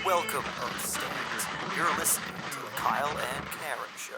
Welcome, Earth Stands. You're listening to the Kyle and Karen Show.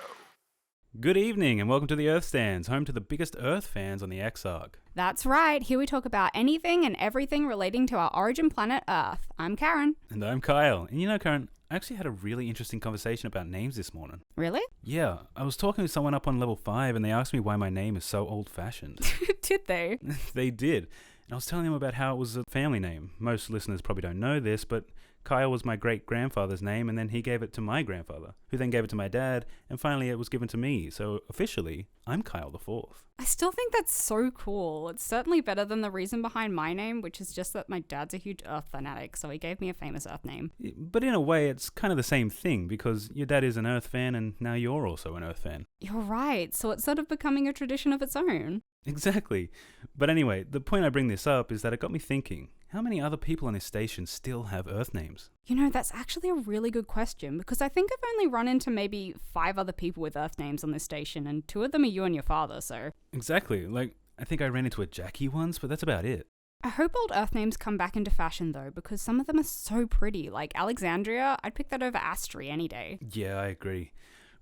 Good evening and welcome to the Earth Stands, home to the biggest Earth fans on the X Ark. That's right, here we talk about anything and everything relating to our origin planet Earth. I'm Karen. And I'm Kyle. And you know, Karen, I actually had a really interesting conversation about names this morning. Really? Yeah, I was talking to someone up on level 5 and they asked me why my name is so old-fashioned. Did they? They did. And I was telling them about how it was a family name. Most listeners probably don't know this, but Kyle was my great-grandfather's name, and then he gave it to my grandfather, who then gave it to my dad, and finally it was given to me. So officially, I'm Kyle the Fourth. I still think that's so cool. It's certainly better than the reason behind my name, which is just that my dad's a huge Earth fanatic, so he gave me a famous Earth name. But in a way, it's kind of the same thing, because your dad is an Earth fan, and now you're also an Earth fan. You're right, so it's sort of becoming a tradition of its own. Exactly. But anyway, the point I bring this up is that it got me thinking, how many other people on this station still have Earth names? You know, that's actually a really good question, because I think I've only run into maybe 5 other people with Earth names on this station, and 2 of them are you and your father, so... Exactly. Like, I think I ran into a Jackie once, but that's about it. I hope old Earth names come back into fashion, though, because some of them are so pretty. Like Alexandria, I'd pick that over Astri any day. Yeah, I agree.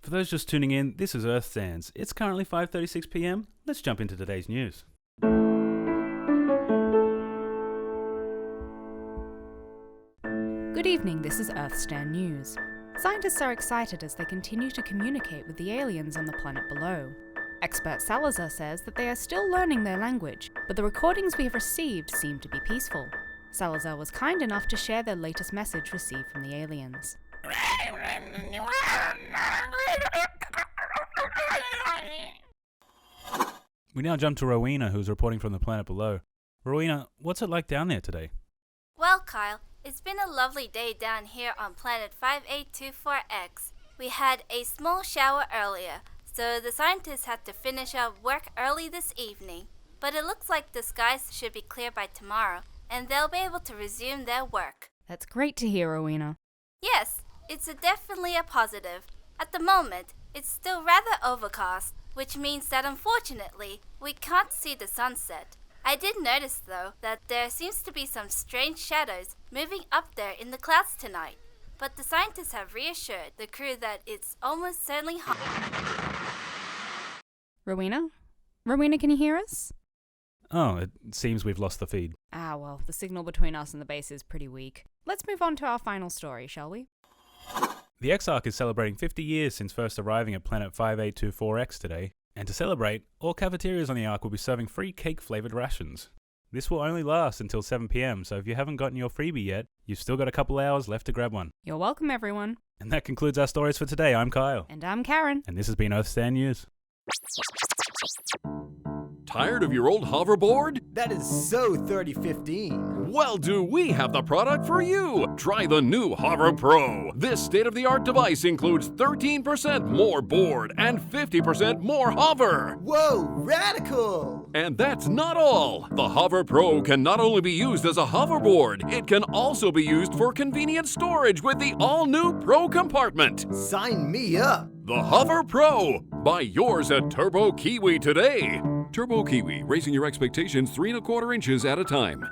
For those just tuning in, this is Earth Stands. It's currently 5:36 p.m. Let's jump into today's news. Good evening, this is Earthstand News. Scientists are excited as they continue to communicate with the aliens on the planet below. Expert Salazar says that they are still learning their language, but the recordings we have received seem to be peaceful. Salazar was kind enough to share their latest message received from the aliens. We now jump to Rowena, who's reporting from the planet below. Rowena, what's it like down there today? Well, Kyle, it's been a lovely day down here on planet 5824X. We had a small shower earlier, so the scientists had to finish up work early this evening. But it looks like the skies should be clear by tomorrow, and they'll be able to resume their work. That's great to hear, Rowena. Yes, it's definitely a positive. At the moment, it's still rather overcast, which means that unfortunately, we can't see the sunset. I did notice, though, that there seems to be some strange shadows moving up there in the clouds tonight. But the scientists have reassured the crew that it's almost certainly hot. Rowena? Rowena, can you hear us? Oh, it seems we've lost the feed. Ah, well, the signal between us and the base is pretty weak. Let's move on to our final story, shall we? The X Ark is celebrating 50 years since first arriving at planet 5824X today. And to celebrate, all cafeterias on the Ark will be serving free cake-flavoured rations. This will only last until 7 p.m, so if you haven't gotten your freebie yet, you've still got a couple hours left to grab one. You're welcome, everyone. And that concludes our stories for today. I'm Kyle. And I'm Karen. And this has been Earthstand News. Tired of your old hoverboard? That is so 3015. Well, do we have the product for you? Try the new Hover Pro. This state-of-the-art device includes 13% more board and 50% more hover. Whoa, radical! And that's not all. The Hover Pro can not only be used as a hoverboard, it can also be used for convenient storage with the all-new Pro compartment. Sign me up. The Hover Pro. Buy yours at Turbo Kiwi today. Turbo Kiwi, raising your expectations 3 1/4 inches at a time.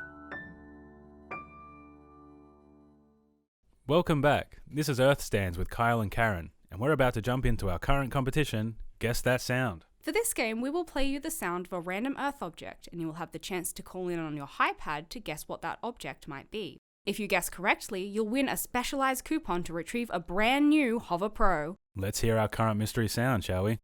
Welcome back. This is Earth Stands with Kyle and Karen, and we're about to jump into our current competition, Guess That Sound. For this game, we will play you the sound of a random Earth object, and you will have the chance to call in on your iPad to guess what that object might be. If you guess correctly, you'll win a specialized coupon to retrieve a brand new Hover Pro. Let's hear our current mystery sound, shall we?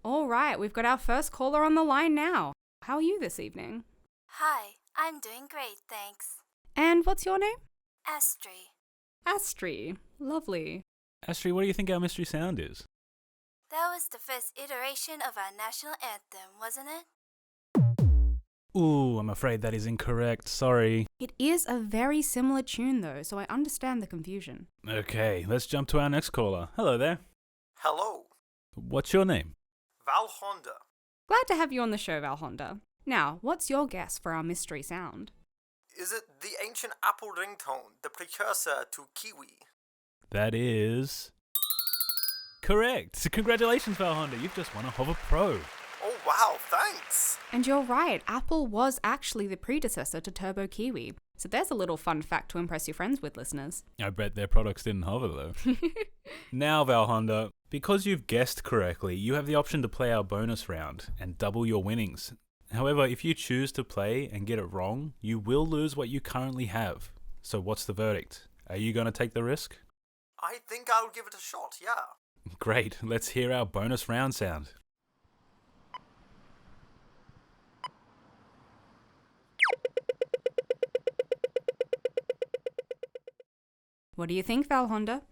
All right, we've got our first caller on the line now. How are you this evening? Hi, I'm doing great, thanks. And what's your name? Astri. Astri. Lovely. Astri, what do you think our mystery sound is? That was the first iteration of our national anthem, wasn't it? Ooh, I'm afraid that is incorrect. Sorry. It is a very similar tune though, so I understand the confusion. Okay, let's jump to our next caller. Hello there. Hello, What's your name? Val Honda. Glad to have you on the show, Val Honda. Now, what's your guess for our mystery sound? Is it the ancient Apple ringtone, the precursor to Kiwi? That is correct. Congratulations, Val Honda. You've just won a Hover Pro. Wow, thanks. And you're right, Apple was actually the predecessor to Turbo Kiwi. So there's a little fun fact to impress your friends with, listeners. I bet their products didn't hover though. Now, Valhonda, because you've guessed correctly, you have the option to play our bonus round and double your winnings. However, if you choose to play and get it wrong, you will lose what you currently have. So what's the verdict? Are you going to take the risk? I think I'll give it a shot, yeah. Great, let's hear our bonus round sound. What do you think, Valhonda?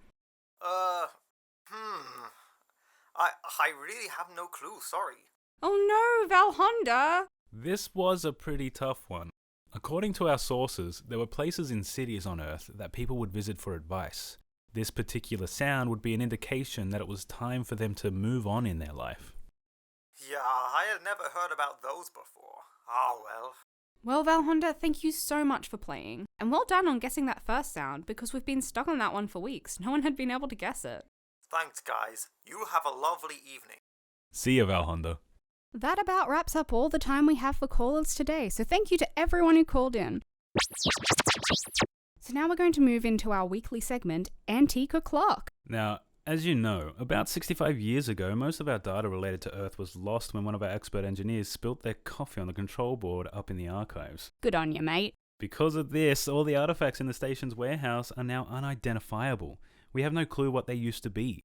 I really have no clue, sorry. Oh no, Valhonda! This was a pretty tough one. According to our sources, there were places in cities on Earth that people would visit for advice. This particular sound would be an indication that it was time for them to move on in their life. Yeah, I had never heard about those before. Oh well. Well, Valhonda, thank you so much for playing. And well done on guessing that first sound, because we've been stuck on that one for weeks. No one had been able to guess it. Thanks, guys. You have a lovely evening. See ya, Valhonda. That about wraps up all the time we have for callers today, so thank you to everyone who called in. So now we're going to move into our weekly segment, Antique O'Clock. Now, as you know, about 65 years ago, most of our data related to Earth was lost when one of our expert engineers spilt their coffee on the control board up in the archives. Good on you, mate. Because of this, all the artifacts in the station's warehouse are now unidentifiable. We have no clue what they used to be.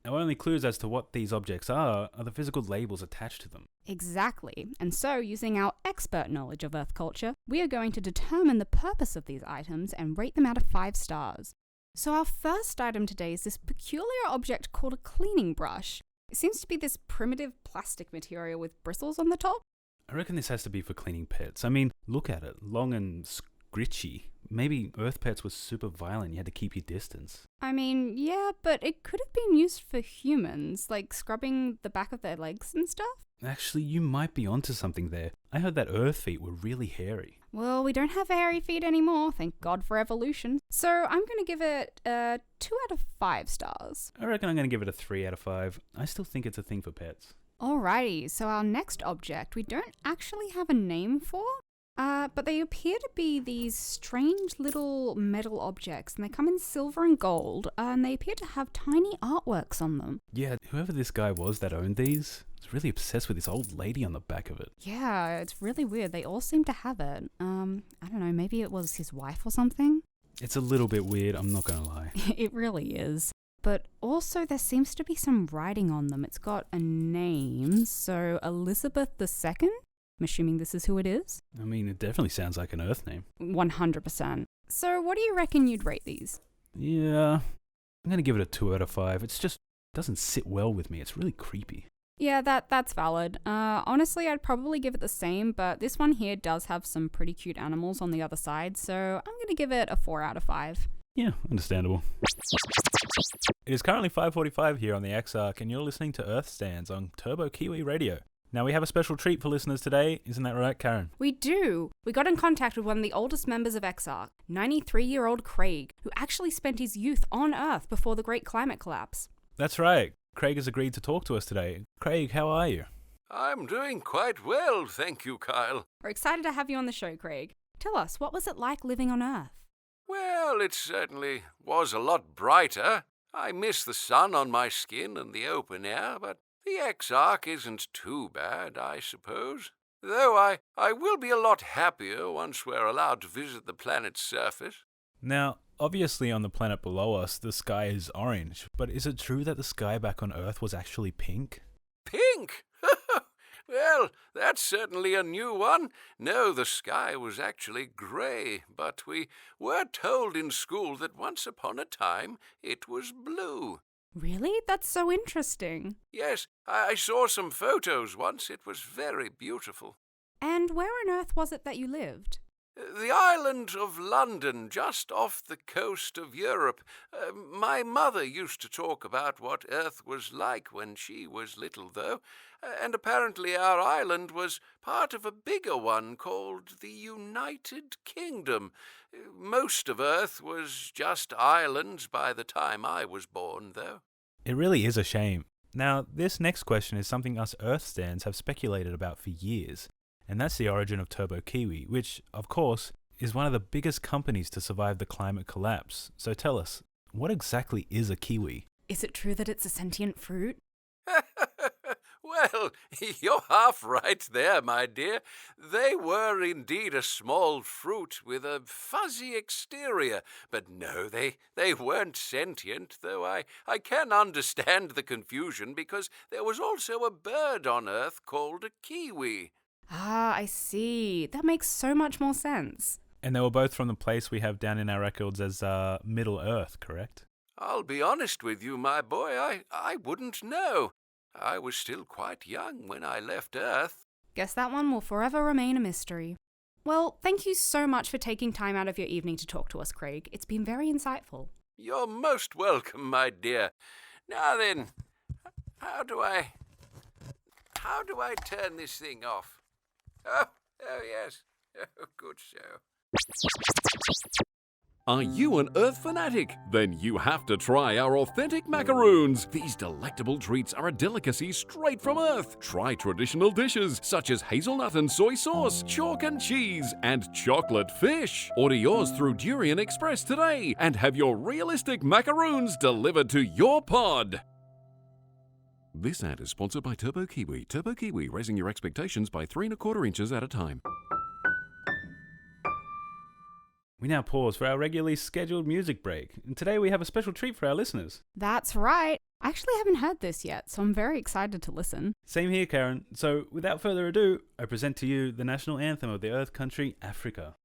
Our only clues as to what these objects are the physical labels attached to them. Exactly. And so, using our expert knowledge of Earth culture, we are going to determine the purpose of these items and rate them out of 5 stars. So our first item today is this peculiar object called a cleaning brush. It seems to be this primitive plastic material with bristles on the top. I reckon this has to be for cleaning pets. I mean, look at it, long and scritchy. Maybe Earth pets were super violent, you had to keep your distance. I mean, yeah, but it could have been used for humans, like scrubbing the back of their legs and stuff. Actually, you might be onto something there. I heard that Earth feet were really hairy. Well, we don't have hairy feet anymore, thank God for evolution. So I'm going to give it 2 out of 5 stars. I reckon I'm going to give it a 3 out of 5. I still think it's a thing for pets. Alrighty, so our next object we don't actually have a name for, but they appear to be these strange little metal objects, and they come in silver and gold, and they appear to have tiny artworks on them. Yeah, whoever this guy was that owned these was really obsessed with this old lady on the back of it. Yeah, it's really weird. They all seem to have it. I don't know, maybe it was his wife or something? It's a little bit weird, I'm not going to lie. It really is. But also there seems to be some writing on them. It's got a name, so Elizabeth II? I'm assuming this is who it is? I mean, it definitely sounds like an Earth name. 100%. So what do you reckon you'd rate these? Yeah, I'm going to give it a 2 out of 5. It's just doesn't sit well with me. It's really creepy. Yeah, that's valid. Honestly, I'd probably give it the same, but this one here does have some pretty cute animals on the other side, so I'm going to give it a 4 out of 5. Yeah, understandable. It is currently 5:45 here on the X Ark, and you're listening to Earth Stands on Turbo Kiwi Radio. Now, we have a special treat for listeners today, isn't that right, Karen? We do. We got in contact with one of the oldest members of X Ark, 93-year-old Craig, who actually spent his youth on Earth before the Great Climate Collapse. That's right. Craig has agreed to talk to us today. Craig, how are you? I'm doing quite well, thank you, Kyle. We're excited to have you on the show, Craig. Tell us, what was it like living on Earth? Well, it certainly was a lot brighter. I miss the sun on my skin and the open air, but the X Ark isn't too bad, I suppose. Though I will be a lot happier once we're allowed to visit the planet's surface. Now, obviously on the planet below us, the sky is orange, but is it true that the sky back on Earth was actually pink? Pink? Well, that's certainly a new one. No, the sky was actually grey, but we were told in school that once upon a time it was blue. Really? That's so interesting. Yes, I saw some photos once. It was very beautiful. And where on Earth was it that you lived? The island of London, just off the coast of Europe. My mother used to talk about what Earth was like when she was little, though, and apparently our island was part of a bigger one called the United Kingdom. Most of Earth was just islands by the time I was born, though. It really is a shame. Now, this next question is something us Earth stands have speculated about for years, and that's the origin of Turbo Kiwi, which, of course, is one of the biggest companies to survive the climate collapse. So tell us, what exactly is a kiwi? Is it true that it's a sentient fruit? Well, you're half right there, my dear. They were indeed a small fruit with a fuzzy exterior, but no, they weren't sentient, though I can understand the confusion because there was also a bird on Earth called a kiwi. Ah, I see. That makes so much more sense. And they were both from the place we have down in our records as Middle Earth, correct? I'll be honest with you, my boy, I wouldn't know. I was still quite young when I left Earth. Guess that one will forever remain a mystery. Well, thank you so much for taking time out of your evening to talk to us, Craig. It's been very insightful. You're most welcome, my dear. Now then, how do I turn this thing off? Oh yes. Oh, good so. Are you an Earth fanatic? Then you have to try our authentic macaroons. These delectable treats are a delicacy straight from Earth. Try traditional dishes such as hazelnut and soy sauce, chalk and cheese, and chocolate fish. Order yours through Durian Express today and have your realistic macaroons delivered to your pod. This ad is sponsored by Turbo Kiwi. Turbo Kiwi, raising your expectations by 3 1/4 inches at a time. We now pause for our regularly scheduled music break, and today we have a special treat for our listeners. That's right. I actually haven't heard this yet, so I'm very excited to listen. Same here, Karen. So, without further ado, I present to you the national anthem of the Earth country, Africa.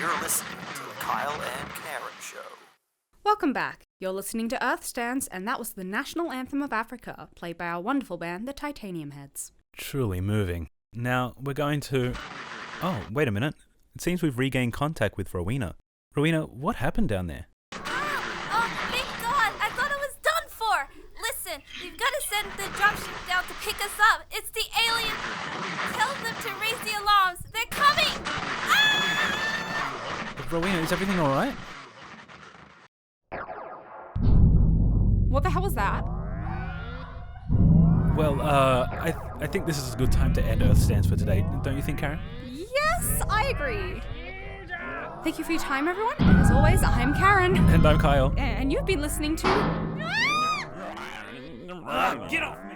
You're listening to the Kyle and Karen Show. Welcome back. You're listening to Earth Stands, and that was the national anthem of Africa, played by our wonderful band, the Titanium Heads. Truly moving. Now, we're going to... Oh, wait a minute. It seems we've regained contact with Rowena. Rowena, what happened down there? Oh, thank God! I thought it was done for! Listen, we've got to send the dropship down to pick us up. It's the alien. Tell them to raise the alarms. They're coming! Ah! Rowena, is everything alright? What the hell was that? Well, I think this is a good time to end Earth Stands for today, don't you think, Karen? Yes, I agree. Thank you for your time, everyone. And as always, I'm Karen. And I'm Kyle. And you've been listening to... Get off me!